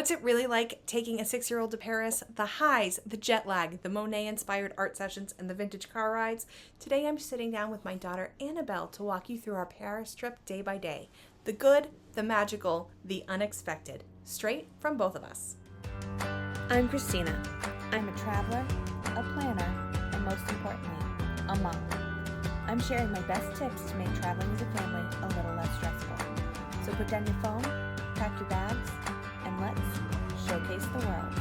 What's it really like taking a 6-year-old to Paris? The highs, the jet lag, the Monet-inspired art sessions, and the vintage car rides. Today I'm sitting down with my daughter Annabelle to walk you through our Paris trip day by day. The good, the magical, the unexpected. Straight from both of us. I'm Christina. I'm a traveler, a planner, and most importantly, a mom. I'm sharing my best tips to make traveling as a family a little less stressful. So put down your phone, pack your bags, and let's showcase the world.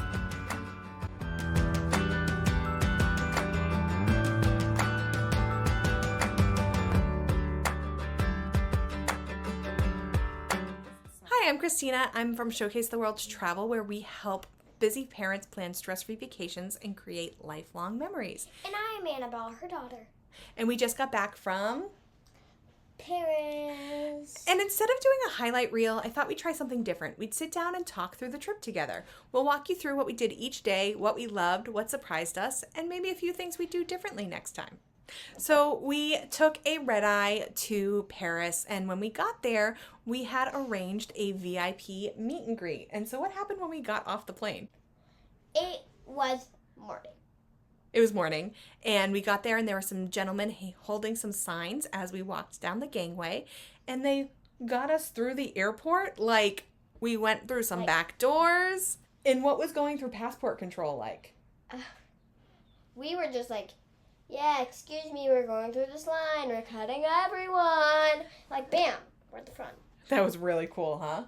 Hi, I'm Christina. I'm from Showcase the World to Travel, where we help busy parents plan stress-free vacations and create lifelong memories. And I am Annabelle, her daughter. And we just got back from Paris. And instead of doing a highlight reel, I thought we'd try something different. We'd sit down and talk through the trip together. We'll walk you through what we did each day, what we loved, what surprised us, and maybe a few things we'd do differently next time. So we took a red-eye to Paris, and when we got there, we had arranged a VIP meet and greet. And so what happened when we got off the plane? It was morning. It was morning, and we got there, and there were some gentlemen holding some signs as we walked down the gangway, and they got us through the airport like we went through some back doors. And what was going through passport control like? We were just like, yeah, excuse me, we're going through this line, we're cutting everyone. Like, bam, we're at the front. That was really cool, huh?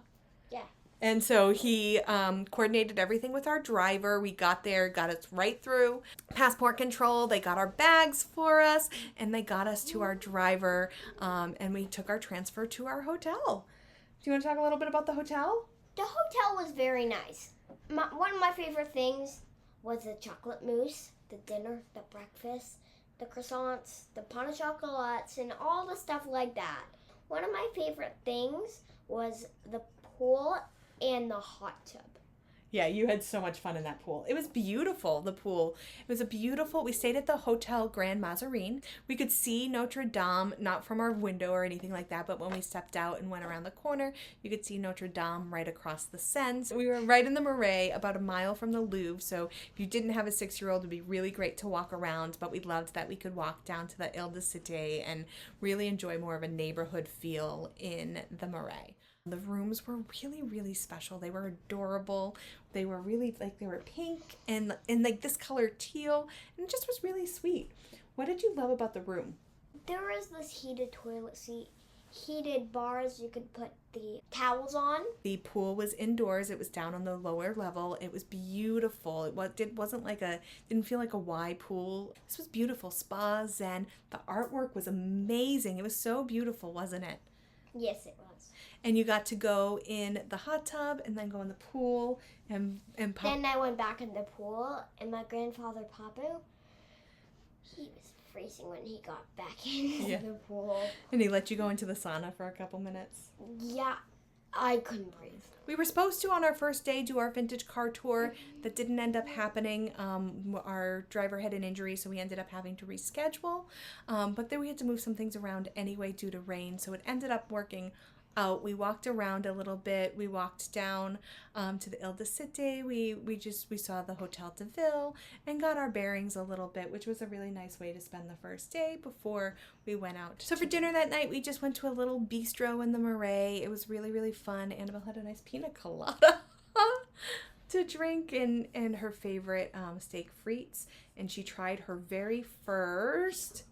Yeah. And so he coordinated everything with our driver. We got there, got us right through passport control. They got our bags for us, and they got us to our driver, and we took our transfer to our hotel. Do you want to talk a little bit about the hotel? The hotel was very nice. One of my favorite things was the chocolate mousse, the dinner, the breakfast, the croissants, the pain au chocolats, and all the stuff like that. One of my favorite things was the pool and the hot tub. Yeah, you had so much fun in that pool. It was beautiful, the pool. It was we stayed at the Hotel Grand Mazarine. We could see Notre Dame, not from our window or anything like that, but when we stepped out and went around the corner, you could see Notre Dame right across the Seine. We were right in the Marais, about a mile from the Louvre, so if you didn't have a 6-year-old, it would be really great to walk around, but we loved that we could walk down to the Ile-de-Cité and really enjoy more of a neighborhood feel in the Marais. The rooms were really, really special. They were adorable. They were really, they were pink and this color teal, and it just was really sweet. What did you love about the room? There was this heated toilet seat, heated bars you could put the towels on. The pool was indoors. It was down on the lower level. It was beautiful. Didn't feel like a Y pool. This was beautiful. Spa, zen. The artwork was amazing. It was so beautiful, wasn't it? Yes, it was. And you got to go in the hot tub and then go in the pool and pop. Then I went back in the pool, and my grandfather, Papu, he was freezing when he got back in the pool. And he let you go into the sauna for a couple minutes. Yeah, I couldn't breathe. We were supposed to, on our first day, do our vintage car tour. That didn't end up happening. Our driver had an injury, so we ended up having to reschedule. But then we had to move some things around anyway due to rain, so it ended up working out. We walked around a little bit. We walked down to the Ile-de-Cité. We saw the Hotel de Ville and got our bearings a little bit, which was a really nice way to spend the first day before we went out. So for dinner that night, we just went to a little bistro in the Marais. It was really, really fun. Annabelle had a nice pina colada to drink and her favorite steak frites, and she tried her very first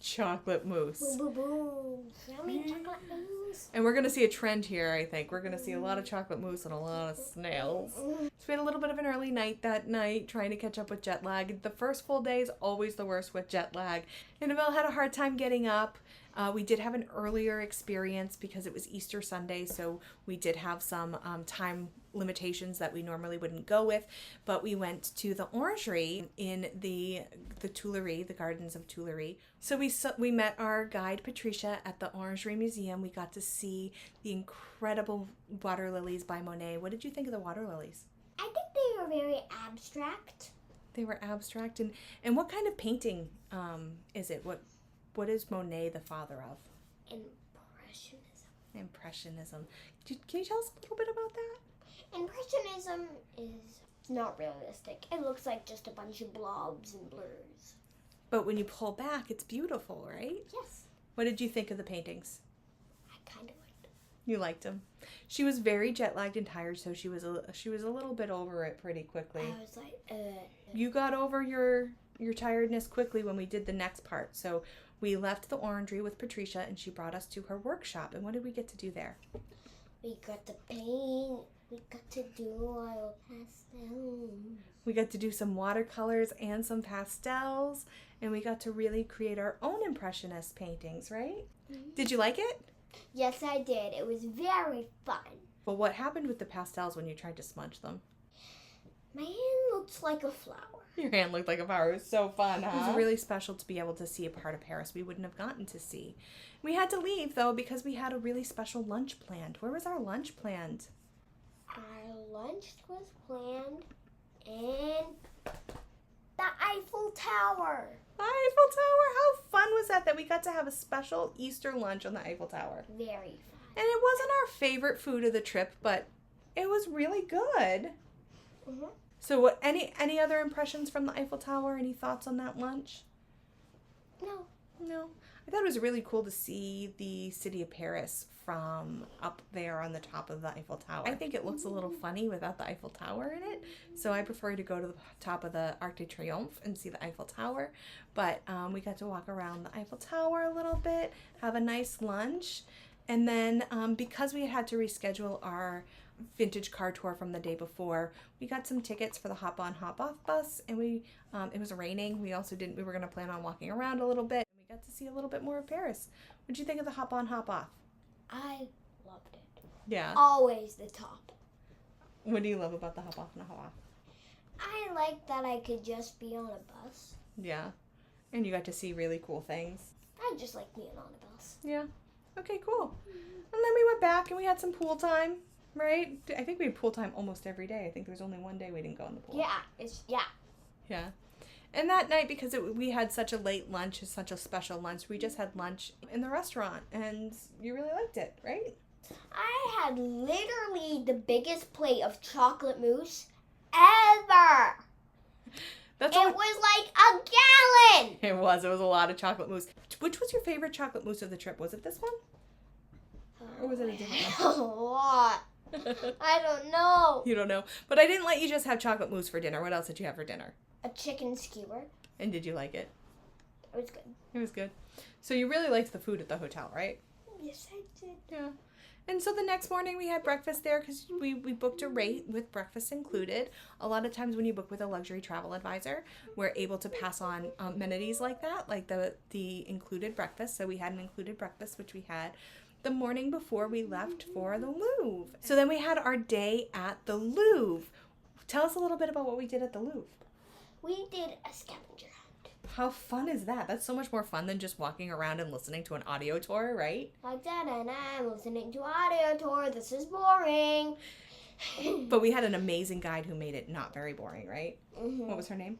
chocolate mousse. Boom, boom, boom. Yummy chocolate mousse. And we're going to see a trend here, I think. We're going to see a lot of chocolate mousse and a lot of snails. So we had a little bit of an early night that night, trying to catch up with jet lag. The first full day is always the worst with jet lag. Annabelle had a hard time getting up. We did have an earlier experience because it was Easter Sunday, so we did have some time limitations that we normally wouldn't go with, but we went to the Orangerie in the Tuileries, the Gardens of Tuileries. So we met our guide Patricia at the Orangerie Museum. We got to see the incredible water lilies by Monet. What did you think of the water lilies? I think they were very abstract. They were abstract, and what kind of painting is it? What is Monet the father of? Impressionism. Impressionism. Can you tell us a little bit about that? realism is not realistic. It looks like just a bunch of blobs and blurs. But when you pull back, it's beautiful, right? Yes. What did you think of the paintings? I kind of liked it. You liked them. She was very jet lagged and tired, so she was a little bit over it pretty quickly. I was like, You got over your tiredness quickly when we did the next part. So we left the orangery with Patricia, and she brought us to her workshop. And what did we get to do there? We got to paint. We got to do oil pastels. We got to do some watercolors and some pastels, and we got to really create our own impressionist paintings, right? Mm-hmm. Did you like it? Yes, I did. It was very fun. Well, what happened with the pastels when you tried to smudge them? My hand looks like a flower. Your hand looked like a flower. It was so fun, huh? It was really special to be able to see a part of Paris we wouldn't have gotten to see. We had to leave, though, because we had a really special lunch planned. Where was our lunch planned? Our lunch was planned in the Eiffel Tower. Eiffel Tower! How fun was that we got to have a special Easter lunch on the Eiffel Tower? Very fun. And it wasn't our favorite food of the trip, but it was really good. Mm-hmm. So what? Any other impressions from the Eiffel Tower? Any thoughts on that lunch? No. I thought it was really cool to see the city of Paris from up there on the top of the Eiffel Tower. I think it looks a little funny without the Eiffel Tower in it, so I prefer to go to the top of the Arc de Triomphe and see the Eiffel Tower. But we got to walk around the Eiffel Tower a little bit, have a nice lunch, and then because we had to reschedule our vintage car tour from the day before, we got some tickets for the hop on hop off bus, and it was raining. We were going to plan on walking around a little bit. We got to see a little bit more of Paris. What did you think of the hop on hop off? I loved it. Yeah. Always the top. What do you love about the hop off and the hop off? I like that I could just be on a bus. Yeah. And you got to see really cool things. I just like being on a bus. Yeah. Okay, cool. And then we went back and we had some pool time, right? I think we had pool time almost every day. I think there was only one day we didn't go in the pool. Yeah. Yeah. And that night, because we had such a late lunch, such a special lunch, we just had lunch in the restaurant, and you really liked it, right? I had literally the biggest plate of chocolate mousse ever. It was like a gallon. It was a lot of chocolate mousse. Which was your favorite chocolate mousse of the trip? Was it this one? Or was it a different one? A lot. I don't know. You don't know. But I didn't let you just have chocolate mousse for dinner. What else did you have for dinner? A chicken skewer. And did you like it? It was good. It was good. So you really liked the food at the hotel, right? Yes, I did. Yeah. And so the next morning we had breakfast there because we booked a rate with breakfast included. A lot of times when you book with a luxury travel advisor, we're able to pass on amenities like that, like the included breakfast. So we had an included breakfast, which we had the morning before we left for the Louvre. So then we had our day at the Louvre. Tell us a little bit about what we did at the Louvre. We did a scavenger hunt. How fun is that? That's so much more fun than just walking around and listening to an audio tour, right? Like that, and I'm listening to audio tour. This is boring. But we had an amazing guide who made it not very boring, right? Mm-hmm. What was her name?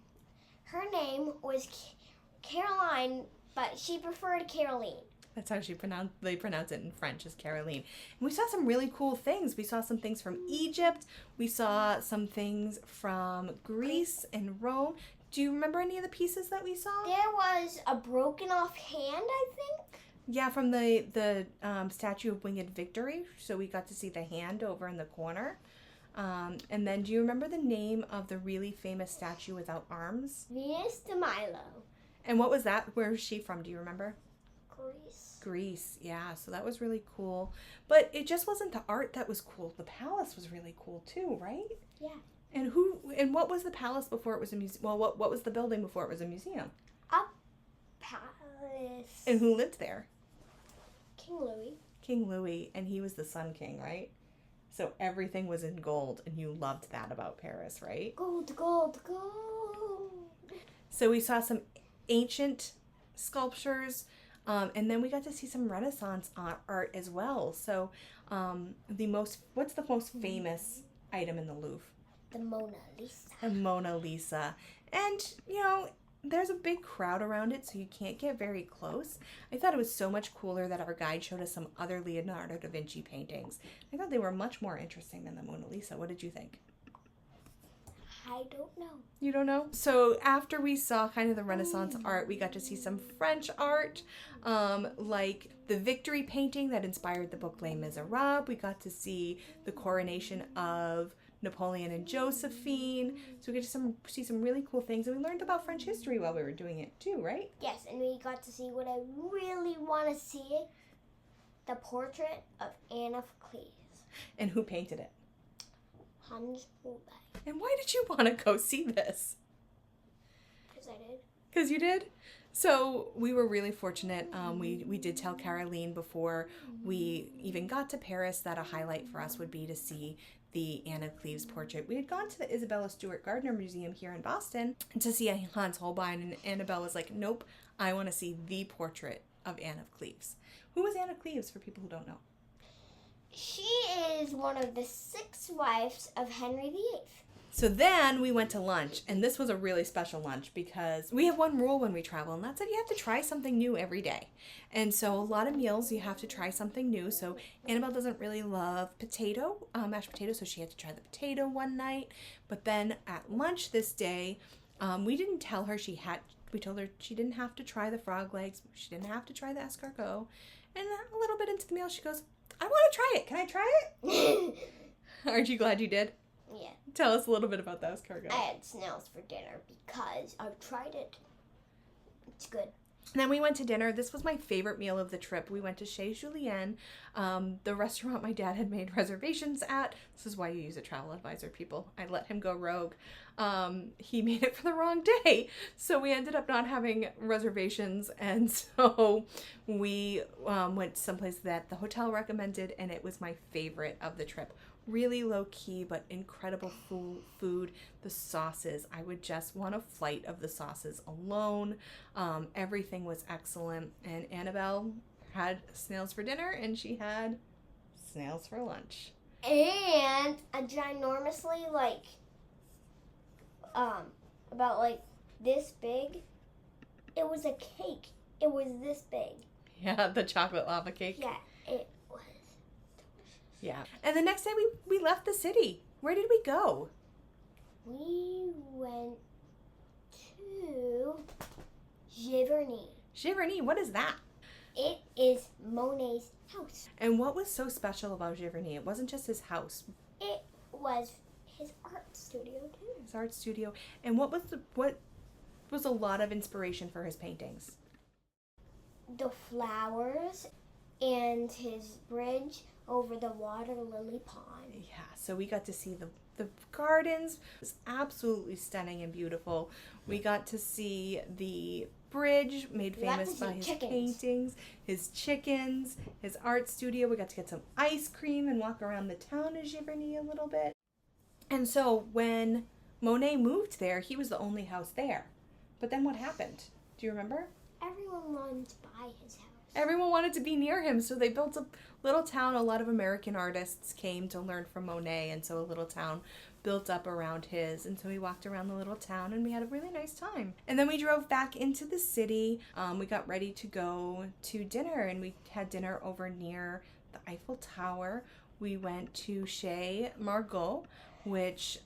Her name was Caroline, but she preferred Caroline. That's how they pronounce it in French, is Caroline. And we saw some really cool things. We saw some things from Egypt. We saw some things from Greece and Rome. Do you remember any of the pieces that we saw? There was a broken off hand, I think. Yeah, from the statue of Winged Victory. So we got to see the hand over in the corner. And then do you remember the name of the really famous statue without arms? Venus de Milo. And what was that? Where was she from? Do you remember? Greece, yeah, so that was really cool. But it just wasn't the art that was cool. The palace was really cool too, right? Yeah. And what was the palace before it was a museum? Well, what was the building before it was a museum? A palace. And who lived there? King Louis. King Louis, and he was the Sun King, right? So everything was in gold, and you loved that about Paris, right? Gold, gold, gold. So we saw some ancient sculptures, and then we got to see some Renaissance art as well. So what's the most famous item in the Louvre? The Mona Lisa. The Mona Lisa. And, there's a big crowd around it, so you can't get very close. I thought it was so much cooler that our guide showed us some other Leonardo da Vinci paintings. I thought they were much more interesting than the Mona Lisa. What did you think? I don't know. You don't know? So after we saw kind of the Renaissance art, we got to see some French art, like the victory painting that inspired the book Les Miserables. We got to see the coronation of Napoleon and Josephine. So we got to see some really cool things. And we learned about French history while we were doing it too, right? Yes, and we got to see what I really want to see, the portrait of Anne of Cleves. And who painted it? Hans Holbein. And why did you want to go see this? Because I did. Because you did? So we were really fortunate. We did tell Caroline before we even got to Paris that a highlight for us would be to see the Anne of Cleves portrait. We had gone to the Isabella Stewart Gardner Museum here in Boston to see Hans Holbein, and Annabelle was like, nope, I want to see the portrait of Anne of Cleves. Who was Anne of Cleves, for people who don't know? She is one of the 6 wives of Henry VIII. So then we went to lunch, and this was a really special lunch because we have one rule when we travel, and that's that you have to try something new every day. And so a lot of meals, you have to try something new. So Annabelle doesn't really love mashed potato, so she had to try the potato one night. But then at lunch this day, we didn't tell her we told her she didn't have to try the frog legs, she didn't have to try the escargot. And a little bit into the meal, she goes, I want to try it. Can I try it? Aren't you glad you did? Yeah. Tell us a little bit about the escargot. I had snails for dinner because I've tried it. It's good. And then we went to dinner. This was my favorite meal of the trip. We went to Chez Julien, the restaurant my dad had made reservations at. This is why you use a travel advisor, people. I let him go rogue. He made it for the wrong day. So we ended up not having reservations. And so we went someplace that the hotel recommended, and it was my favorite of the trip. Really low key, but incredible food. The sauces, I would just want a flight of the sauces alone. Everything was excellent. And Annabelle had snails for dinner, and she had snails for lunch. And a ginormously, about this big. It was a cake. It was this big. Yeah, the chocolate lava cake. Yeah, it was. Yeah. And the next day we left the city. Where did we go? We went to Giverny. Giverny, what is that? It is Monet's house. And what was so special about Giverny? It wasn't just his house. It was his art studio too. His art studio. And what was a lot of inspiration for his paintings? The flowers and his bridge over the water lily pond. Yeah, so we got to see the gardens. It was absolutely stunning and beautiful. We got to see the bridge made famous by his paintings, his chickens, his art studio. We got to get some ice cream and walk around the town of Giverny a little bit. And so when Monet moved there, he was the only house there. But then what happened? Do you remember? Everyone wanted to buy his house. Everyone wanted to be near him, so they built a little town. A lot of American artists came to learn from Monet, and so a little town built up around his. And so we walked around the little town, and we had a really nice time. And then we drove back into the city. We got ready to go to dinner, and we had dinner over near the Eiffel Tower. We went to Chez Margot, which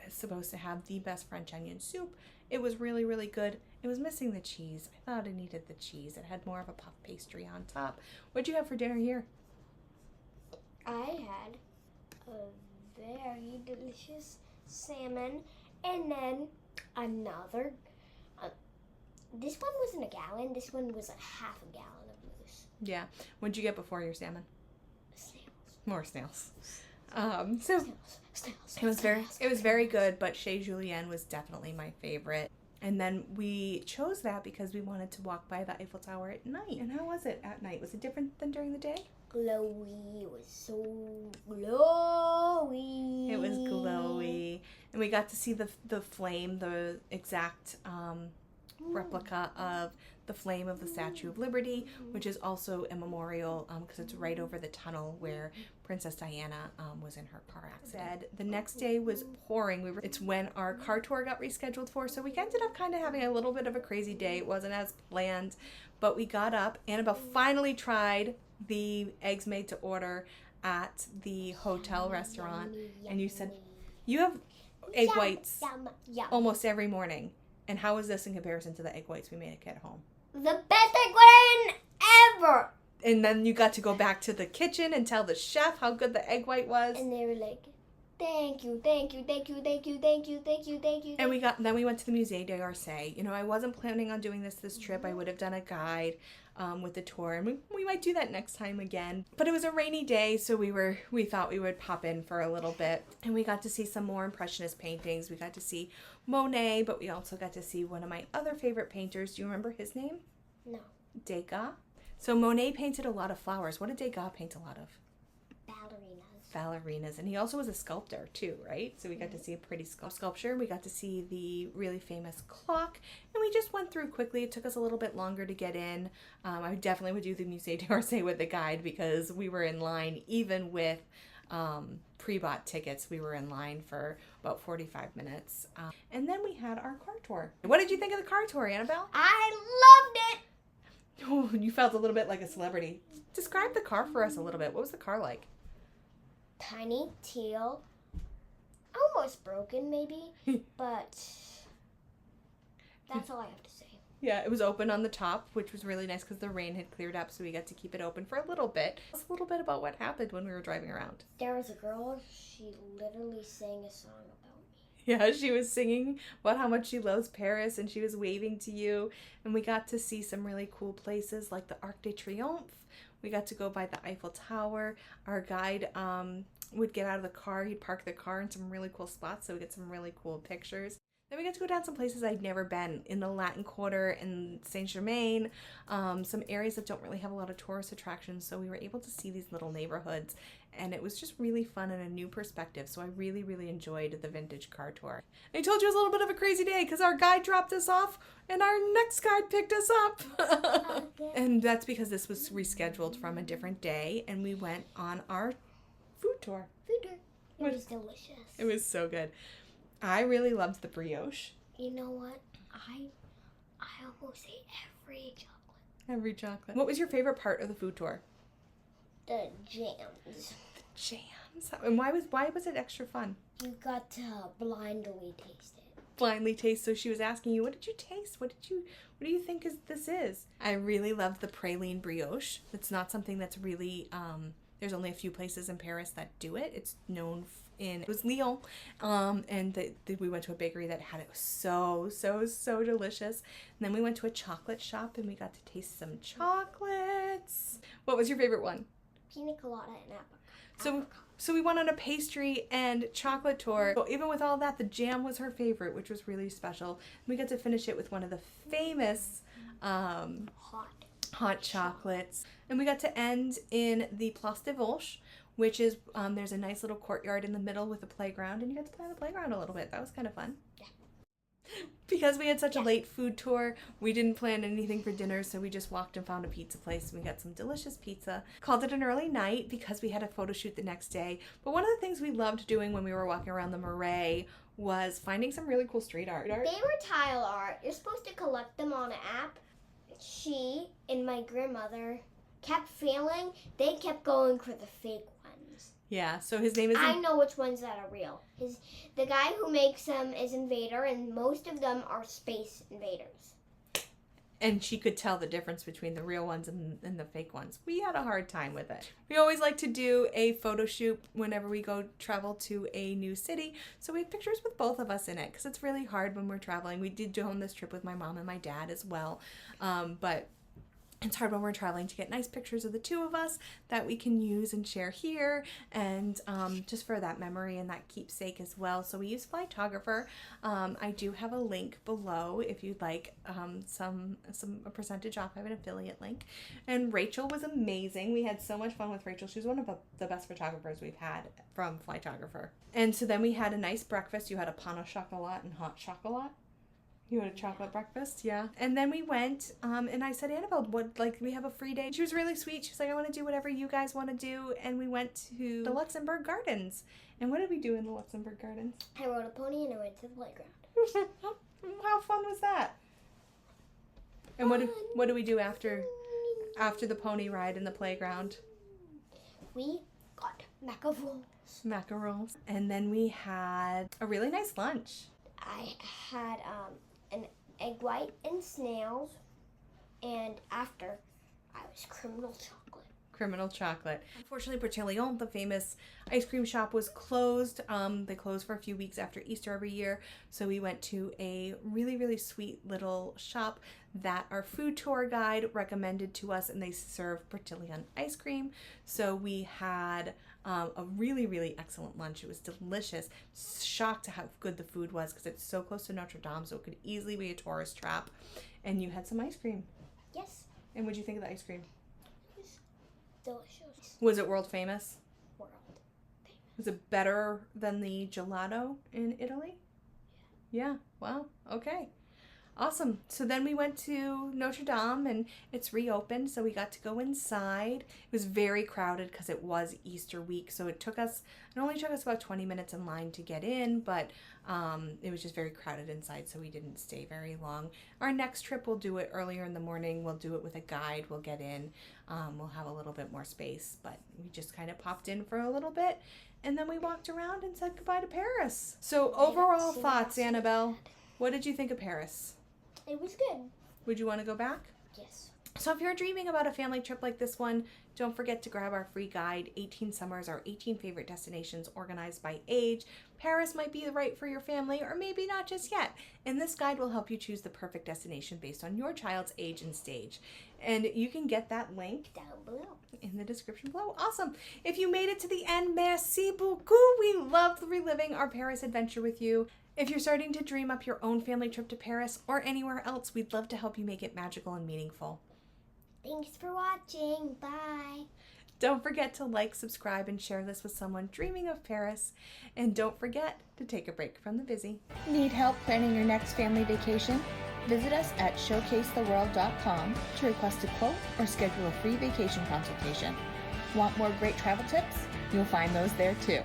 is supposed to have the best French onion soup. It was really, really good. It was missing the cheese. I thought it needed the cheese. It had more of a puff pastry on top. What'd you have for dinner here? I had a very delicious salmon, and then another. This one wasn't a gallon. This one was a half a gallon of mousse. Yeah. What'd you get before your salmon? Snails. More snails. Snails. It was very good, but Chez Julien was definitely my favorite. And then we chose that because we wanted to walk by the Eiffel Tower at night. And how was it at night? Was it different than during the day? Glowy. It was so glowy. It was glowy. And we got to see the flame, the exact replica of the flame of the Statue of Liberty, which is also a memorial because it's right over the tunnel where Princess Diana was in her car accident. The next day was pouring. It's when our car tour got rescheduled for, so we ended up kind of having a little bit of a crazy day. It wasn't as planned, but we got up. Annabelle finally tried the eggs made to order at the hotel restaurant, and you said, you have egg Yum, whites Yum, yum. almost every morning. And how was this in comparison to the egg whites we made at home? The best egg white ever. And then you got to go back to the kitchen and tell the chef how good the egg white was. And they were like, thank you, thank you, thank you, thank you, thank you, thank you, thank you. And then we went to the Musée d'Orsay. You know, I wasn't planning on doing this trip. I would have done a guide with the tour, and we might do that next time again. But it was a rainy day, so we thought we would pop in for a little bit, and we got to see some more Impressionist paintings. We got to see Monet, but we also got to see one of my other favorite painters. Do you remember his name? No. Degas. So Monet painted a lot of flowers. What did Degas paint a lot of? Ballerinas. And he also was a sculptor too, right? So we got to see a pretty sculpture. We got to see the really famous clock, and we just went through quickly. It took us a little bit longer to get in. I definitely would do the Musée d'Orsay with the guide because we were in line even with pre-bought tickets. We were in line for about 45 minutes. And then we had our car tour. What did you think of the car tour, Annabelle? I loved it. Oh, you felt a little bit like a celebrity. Describe the car for us a little bit. What was the car like? Tiny, teal, almost broken maybe, but that's all I have to say. Yeah, it was open on the top, which was really nice because the rain had cleared up, so we got to keep it open for a little bit. Tell us a little bit about what happened when we were driving around. There was a girl, she literally sang a song about me. Yeah, she was singing about how much she loves Paris, and she was waving to you, and we got to see some really cool places like the Arc de Triomphe. We got to go by the Eiffel Tower. Our guide would get out of the car. He'd park the car in some really cool spots so we get some really cool pictures. Then we got to go down some places I'd never been, in the Latin Quarter, in Saint-Germain, some areas that don't really have a lot of tourist attractions, so we were able to see these little neighborhoods, and it was just really fun and a new perspective, so I really, really enjoyed the vintage car tour. I told you it was a little bit of a crazy day because our guide dropped us off, and our next guide picked us up. And that's because this was rescheduled from a different day, and we went on our food tour. It was delicious. It was so good. I really loved the brioche. You know what? I almost ate every chocolate. Every chocolate. What was your favorite part of the food tour? The jams. The jams. And why was it extra fun? You got to blindly taste it. Blindly taste. So she was asking you, what did you taste? What do you think this is? I really loved the praline brioche. It's not something that's really there's only a few places in Paris that do it. It's known it was Lyon, and we went to a bakery that had it. It was so delicious. And then we went to a chocolate shop and we got to taste some chocolates. What was your favorite one? Pina colada and apricot. So we went on a pastry and chocolate tour. So even with all that, the jam was her favorite, which was really special. And we got to finish it with one of the famous hot chocolates. And we got to end in the Place des Vosges, which is, there's a nice little courtyard in the middle with a playground, and you got to play on the playground a little bit. That was kind of fun. Yeah. Because we had such a late food tour, we didn't plan anything for dinner, so we just walked and found a pizza place, and we got some delicious pizza. Called it an early night because we had a photo shoot the next day. But one of the things we loved doing when we were walking around the Marais was finding some really cool street art. They were tile art. You're supposed to collect them on an app. She and my grandmother kept failing. They kept going for the fake ones. Yeah, so his name is... I know which ones that are real. The guy who makes them is Invader, and most of them are Space Invaders. And she could tell the difference between the real ones and the fake ones. We had a hard time with it. We always like to do a photo shoot whenever we go travel to a new city. So we have pictures with both of us in it because it's really hard when we're traveling. We did go on this trip with my mom and my dad as well. But it's hard when we're traveling to get nice pictures of the two of us that we can use and share here, and just for that memory and that keepsake as well. So we use Flytographer. I do have a link below if you'd like a percentage off. I have an affiliate link. And Rachel was amazing. We had so much fun with Rachel. She was one of the best photographers we've had from Flytographer. And so then we had a nice breakfast. You had a pain au chocolat and hot chocolate. You had a chocolate breakfast, yeah. And then we went, and I said, Annabelle, we have a free day. She was really sweet. She was like, I want to do whatever you guys want to do. And we went to the Luxembourg Gardens. And what did we do in the Luxembourg Gardens? I rode a pony and I went to the playground. How fun was that? And what do we do after the pony ride in the playground? We got macarons. Macarons. And then we had a really nice lunch. I had an egg white and snails, and after I was criminal chocolate. Criminal chocolate. Unfortunately, Bertillon, the famous ice cream shop, was closed. They close for a few weeks after Easter every year. So we went to a really, really sweet little shop that our food tour guide recommended to us, and they serve Bertillon ice cream. So we had a really, really excellent lunch. It was delicious. Shocked at how good the food was because it's so close to Notre Dame, so it could easily be a tourist trap. And you had some ice cream. Yes. And what did you think of the ice cream? It was delicious. Was it world famous? World. Was it better than the gelato in Italy? Yeah. Wow. Okay. Awesome. So then we went to Notre Dame and it's reopened, so we got to go inside. It was very crowded because it was Easter week, so it only took us about 20 minutes in line to get in, but it was just very crowded inside, so we didn't stay very long. Our next trip, we'll do it earlier in the morning. We'll do it with a guide. We'll get in. We'll have a little bit more space, but we just kind of popped in for a little bit, and then we walked around and said goodbye to Paris. So overall thoughts, Annabelle, what did you think of Paris? It was good. Would you want to go back? Yes. So if you're dreaming about a family trip like this one, don't forget to grab our free guide, 18 Summers, our 18 favorite destinations organized by age. Paris might be right for your family, or maybe not just yet. And this guide will help you choose the perfect destination based on your child's age and stage. And you can get that link Down below. in the description below. Awesome. If you made it to the end, merci beaucoup. We loved reliving our Paris adventure with you. If you're starting to dream up your own family trip to Paris or anywhere else, we'd love to help you make it magical and meaningful. Thanks for watching. Bye. Don't forget to like, subscribe, and share this with someone dreaming of Paris. And don't forget to take a break from the busy. Need help planning your next family vacation? Visit us at showcasetheworld.com to request a quote or schedule a free vacation consultation. Want more great travel tips? You'll find those there too.